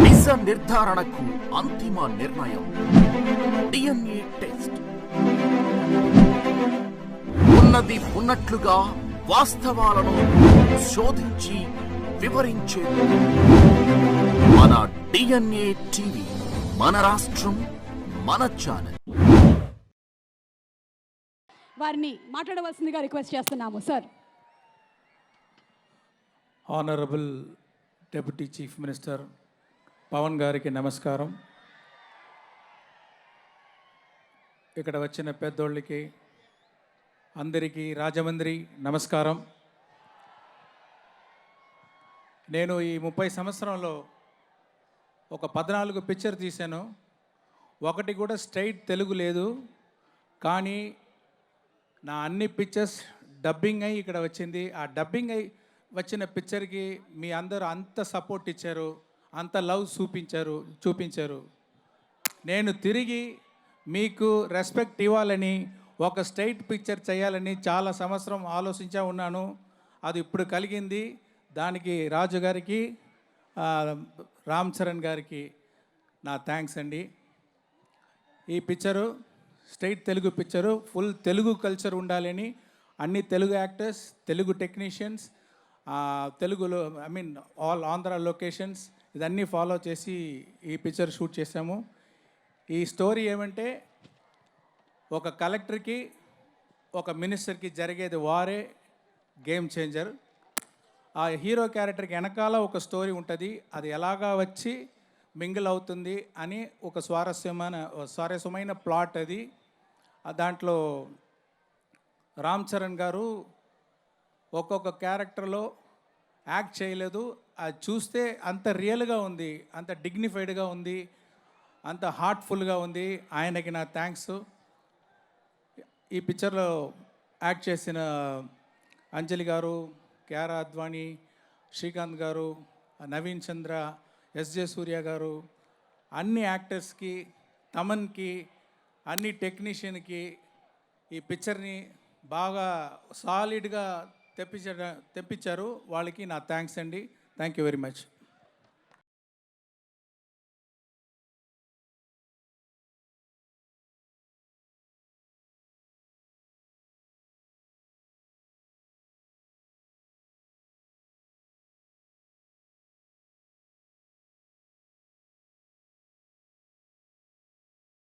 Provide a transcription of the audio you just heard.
నిజ నిర్ధారణకు అంతిమ నిర్ణయం డిఎన్ఏ టెస్ట్. ఉన్నది ఉన్నట్లుగా వాస్తవాలను శోధించి వివరించేది మన డిఎన్ఏ టీవీ. మన రాష్ట్రం, మన ఛానల్. వారిని మాట్లాడవలసిందిగా రిక్వెస్ట్ చేస్తున్నాము sir. Honourable deputy chief minister Pawan గారికి నమస్కారం. ఇక్కడ వచ్చిన పెద్దోళ్ళకి అందరికీ రాజమండ్రి నమస్కారం. నేను ఈ 30 సంవత్సరంలో ఒక 14 పిక్చర్ తీశాను. ఒకటి కూడా స్ట్రైట్ తెలుగు లేదు, కానీ నా అన్ని పిక్చర్స్ డబ్బింగ్ అయ్యి ఇక్కడ వచ్చింది. ఆ డబ్బింగ్ అయ్యి వచ్చిన పిక్చర్కి మీ అందరూ అంత సపోర్ట్ ఇచ్చారు, అంత లవ్ చూపించారు. నేను తిరిగి మీకు రెస్పెక్ట్ ఇవ్వాలని, ఒక స్ట్రైట్ పిక్చర్ చేయాలని చాలా సంవత్సరం ఆలోచించా ఉన్నాను. అది ఇప్పుడు కలిగింది. దానికి రాజు గారికి, రామ్ చరణ్ గారికి నా థ్యాంక్స్ అండి. ఈ picture straight Telugu picture, full Telugu culture ఉండాలని అన్ని తెలుగు యాక్టర్స్, తెలుగు టెక్నీషియన్స్, తెలుగులో ఆల్ ఆంధ్ర లొకేషన్స్ ఇదన్నీ ఫాలో చేసి ఈ పిక్చర్ షూట్ చేసాము. ఈ స్టోరీ ఏమంటే, ఒక కలెక్టర్కి ఒక మినిస్టర్కి జరిగేది వారే గేమ్ చేంజర్. ఆ హీరో క్యారెక్టర్కి వెనకాల ఒక స్టోరీ ఉంటుంది, అది ఎలాగా వచ్చి మింగిల్ అవుతుంది అని ఒక స్వారస్యమైన ప్లాట్ అది. దాంట్లో రామ్ చరణ్ గారు ఒక్కొక్క క్యారెక్టర్లో యాక్ట్ చేయలేదు. అది చూస్తే అంత రియల్గా ఉంది, అంత డిగ్నిఫైడ్గా ఉంది, అంత హార్ట్ఫుల్గా ఉంది. ఆయనకి నా థ్యాంక్స్. ఈ పిక్చర్లో యాక్ట్ చేసిన అంజలి గారు, క్యారా అద్వానీ, శ్రీకాంత్ గారు, నవీన్ చంద్ర, ఎస్జే సూర్య గారు, అన్ని యాక్టర్స్కి, తమన్కి, అన్ని టెక్నీషియన్కి ఈ పిక్చర్ని బాగా సాలిడ్గా తెప్పించారు. వాళ్ళకి నా థ్యాంక్స్ అండి. Thank you very much.